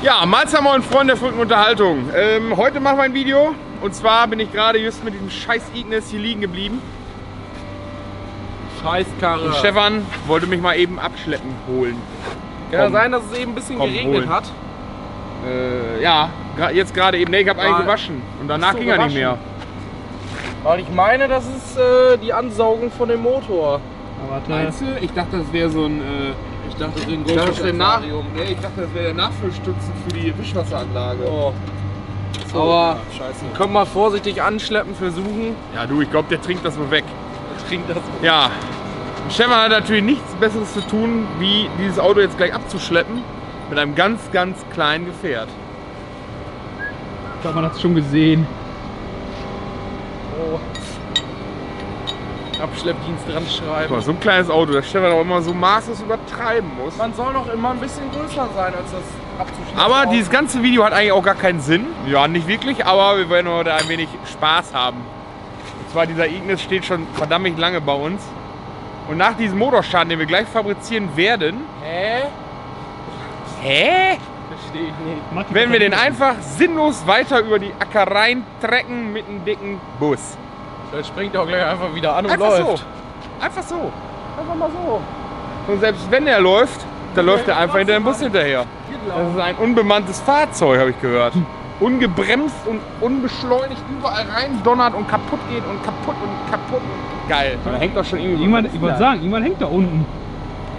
Ja, Mahlzeit moin Freunde der verrückten Unterhaltung. Heute machen wir ein Video und zwar bin ich gerade just mit diesem scheiß Ignis hier liegen geblieben. Scheißkarre. Und Stefan wollte mich mal eben abschleppen holen. Kann ja sein, dass es eben ein bisschen geregnet holen. hat. Ja, jetzt gerade eben. Ne, ich habe eigentlich gewaschen und danach ging er nicht mehr. Weil ich meine, das ist die Ansaugung von dem Motor. Meinst du? Ich dachte, das wäre so ein... Ich dachte, das wäre ein ich dachte, das wäre der Nachfüllstützen für die Wischwasseranlage. Oh. So, aber scheiße. Können wir vorsichtig anschleppen, versuchen. Ja du, ich glaube, der trinkt das wohl weg. Der trinkt das wohl. Ja. Stefan hat natürlich nichts Besseres zu tun, wie dieses Auto jetzt gleich abzuschleppen mit einem ganz, ganz kleinen Gefährt. Ich glaube, man hat es schon gesehen. Oh. Abschleppdienst dran schreiben. So ein kleines Auto, das Stefan auch immer so maßlos übertreiben muss. Man soll doch immer ein bisschen größer sein, als das abzuschleppen. Aber dieses ganze Video hat eigentlich auch gar keinen Sinn. Ja, nicht wirklich, aber wir werden heute ein wenig Spaß haben. Und zwar dieser Ignis steht schon verdammt lange bei uns. Und nach diesem Motorschaden, den wir gleich fabrizieren werden... Hä? Verstehe ich nicht. Werden wir den einfach sinnlos weiter über die Acker rein trecken mit einem dicken Bus. Dann springt er auch gleich einfach wieder an und Einfach läuft. so. Einfach so. Einfach mal so. Und selbst wenn er läuft, dann läuft er einfach hinter dem Bus hinterher. Das ist ein unbemanntes Fahrzeug, habe ich gehört. Ungebremst und unbeschleunigt überall rein donnert und kaputt geht und kaputt und kaputt. Geil. Da hängt doch schon irgendwie... Ich wollte sagen, irgendwann hängt da unten.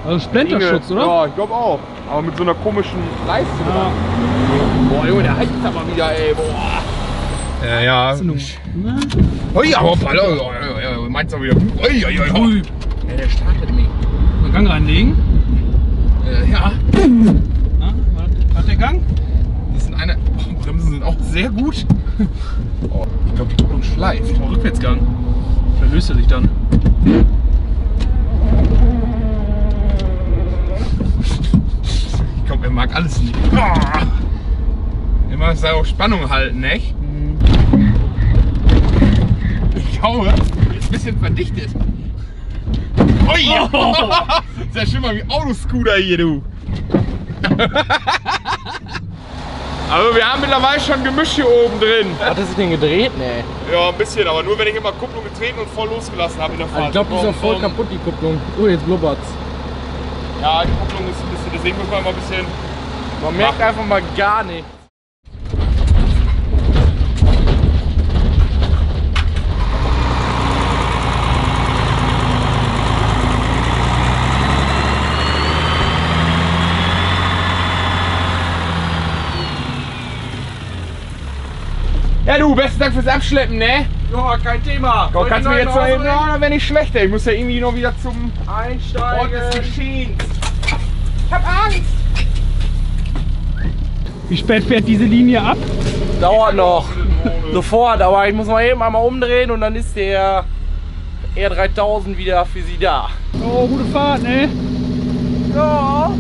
Also Splinterschutz, oder? Ja, ich glaube auch. Aber mit so einer komischen Leiste. Ja. Boah, Junge, der heizt aber wieder, ey. Boah. Ja. Ui, aber meinst du wieder? Ui. Ja, der startet nicht. Mal Gang reinlegen. Ja. Na, hat der Gang? Das sind Bremsen sind auch sehr gut. Oh, ich glaube, die Kupplung schleift. Oh, Rückwärtsgang. Vielleicht löst er sich dann. Ich glaube, er mag alles nicht. Immer sei auf Spannung halten, nicht? Ich glaube, ist ein bisschen verdichtet. Ui! Oh. Ist ja schon mal wie Autoscooter hier, du. Also wir haben mittlerweile schon Gemisch hier oben drin. Hat er sich den gedreht? Nee. Ja, ein bisschen, aber nur wenn ich immer Kupplung getreten und voll losgelassen habe in der Fahrt. Also ich glaube, die ist auch voll kaputt, die Kupplung. Oh, jetzt blubbert's. Ja, die Kupplung ist ein bisschen, deswegen müssen wir mal ein bisschen... Man merkt einfach mal gar nichts. Ja du, besten Dank fürs Abschleppen, ne? Ja, kein Thema. Komm, kannst du mir jetzt noch eben... Ja, dann wäre nicht schlecht, ey. Ich muss ja irgendwie noch wieder zum Einsteigen. Ort des Geschehens. Ich hab Angst! Wie spät fährt diese Linie ab? Dauert noch. Sofort, aber ich muss mal eben einmal umdrehen und dann ist der R3000 wieder für Sie da. Oh, gute Fahrt, ne? Ja.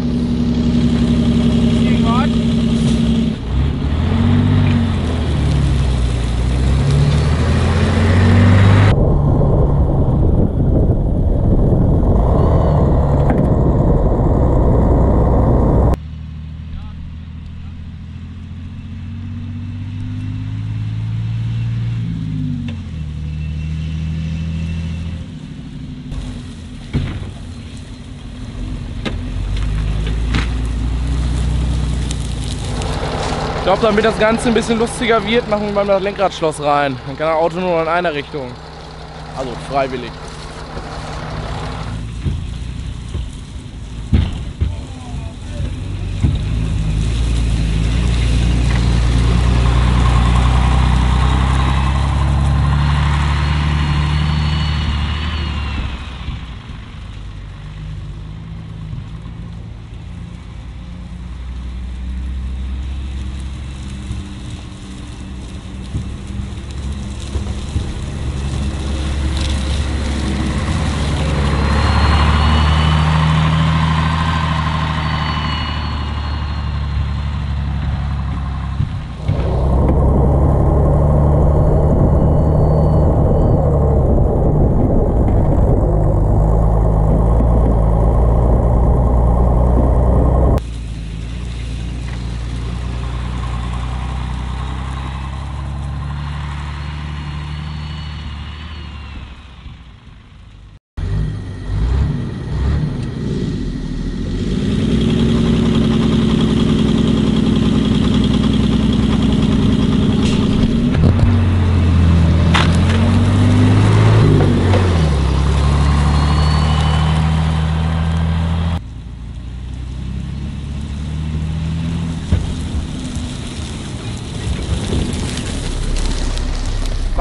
Ich glaube, damit das Ganze ein bisschen lustiger wird, machen wir mal das Lenkradschloss rein. Dann kann das Auto nur in einer Richtung. Also freiwillig.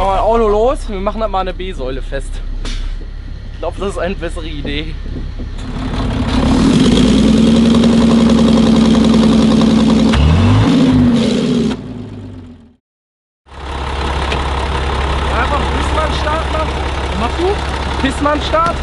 Machen wir ein Auto los, wir machen das mal eine B-Säule fest. Ich glaube, das ist eine bessere Idee. Einfach Pissmann-Start machen. Was machst du? Pissmann-Start.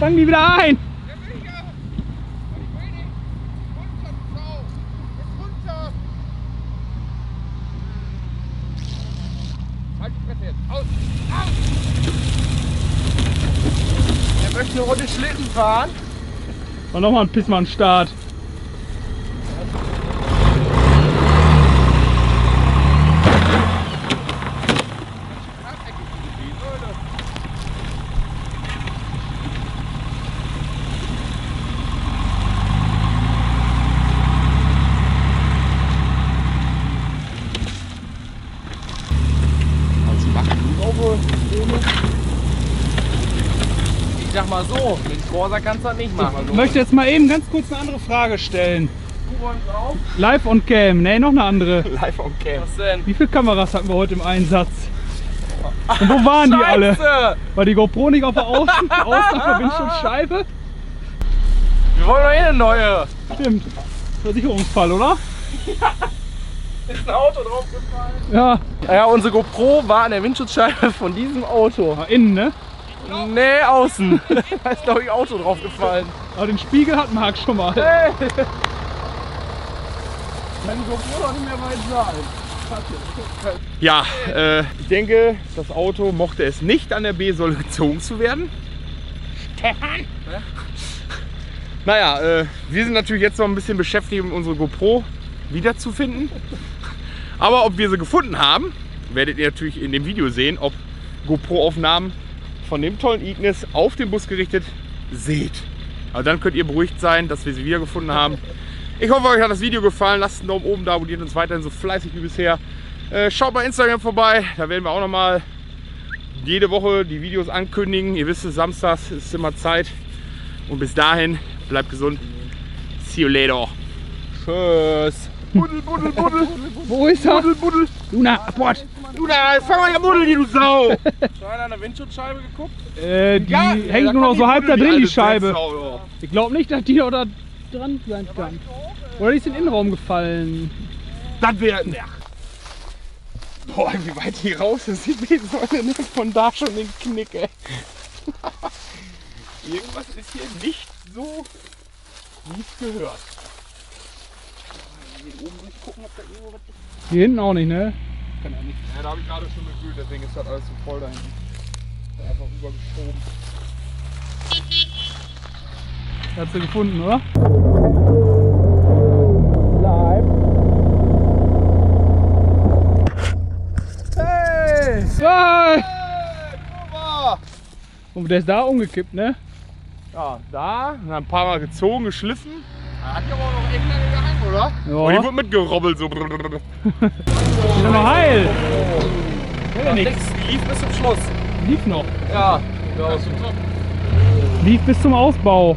Fang die wieder ein! Er möchte eine Runde Schlitten fahren. Und nochmal ein Pissmann-Start. Ich sag mal so, mit Corsa kannst du das nicht machen. Ich möchte jetzt mal eben ganz kurz eine andere Frage stellen. Gucken wir drauf. Live on Cam, ne, noch eine andere. Live on Cam. Was denn? Wie viele Kameras hatten wir heute im Einsatz? Und wo waren die alle? Scheiße! War die GoPro nicht auf der Außen der Windschutzscheibe? Wir wollen doch eh eine neue. Stimmt. Versicherungsfall, oder? Ist ein Auto draufgefallen. Ja. Ja, unsere GoPro war an der Windschutzscheibe von diesem Auto. War innen, ne? Nee, außen. Da ist glaube ich Auto draufgefallen. Aber den Spiegel hat Marc schon mal. Hey! Meine GoPro doch nicht mehr weit sein. Ja, ich denke, das Auto mochte es nicht, an der B-Säule gezogen zu werden. Stefan! Naja, wir sind natürlich jetzt noch ein bisschen beschäftigt, um unsere GoPro wiederzufinden. Aber ob wir sie gefunden haben, werdet ihr natürlich in dem Video sehen, ob GoPro-Aufnahmen von dem tollen Ignis auf den Bus gerichtet seht. Aber dann könnt ihr beruhigt sein, dass wir sie wiedergefunden haben. Ich hoffe, euch hat das Video gefallen. Lasst einen Daumen oben da, abonniert uns weiterhin so fleißig wie bisher. Schaut bei Instagram vorbei, da werden wir auch noch mal jede Woche die Videos ankündigen. Ihr wisst es, samstags ist immer Zeit. Und bis dahin, bleibt gesund. See you later. Tschüss. Buddel, buddel, buddel. Wo ist er? Buddel, buddel. Luna, Abort! Luna, fang mal ja Buddel, die du Sau. Schon einer an der Windschutzscheibe geguckt? Die hängt nur noch so halb da drin, die Scheibe. Ich glaube nicht, dass die noch da dran sein kann. Oder die ist in den Innenraum gefallen. Das wäre... Ja. Boah, wie weit die raus ist, die B-Säule nimmt von da schon den Knick, ey. Irgendwas ist hier nicht so, wie es gehört. Hier oben durchgucken, ob da irgendwo was ist. Hier hinten auch nicht, ne? Kann ja nicht. Ja, da habe ich gerade schon gefühlt, deswegen ist das alles so voll da hinten. Da einfach rübergeschoben. Hast du gefunden, oder? Hey! Hey! Super! Und der ist da umgekippt, ne? Ja, da, dann ein paar Mal gezogen, geschliffen. Hat die aber auch noch echt lange gehangen, oder? Ja. Und die wird mitgerobbelt so. Ist ja noch heil! Ja, nix. Lief bis zum Schluss. Lief noch. Ja. Lief bis zum Ausbau.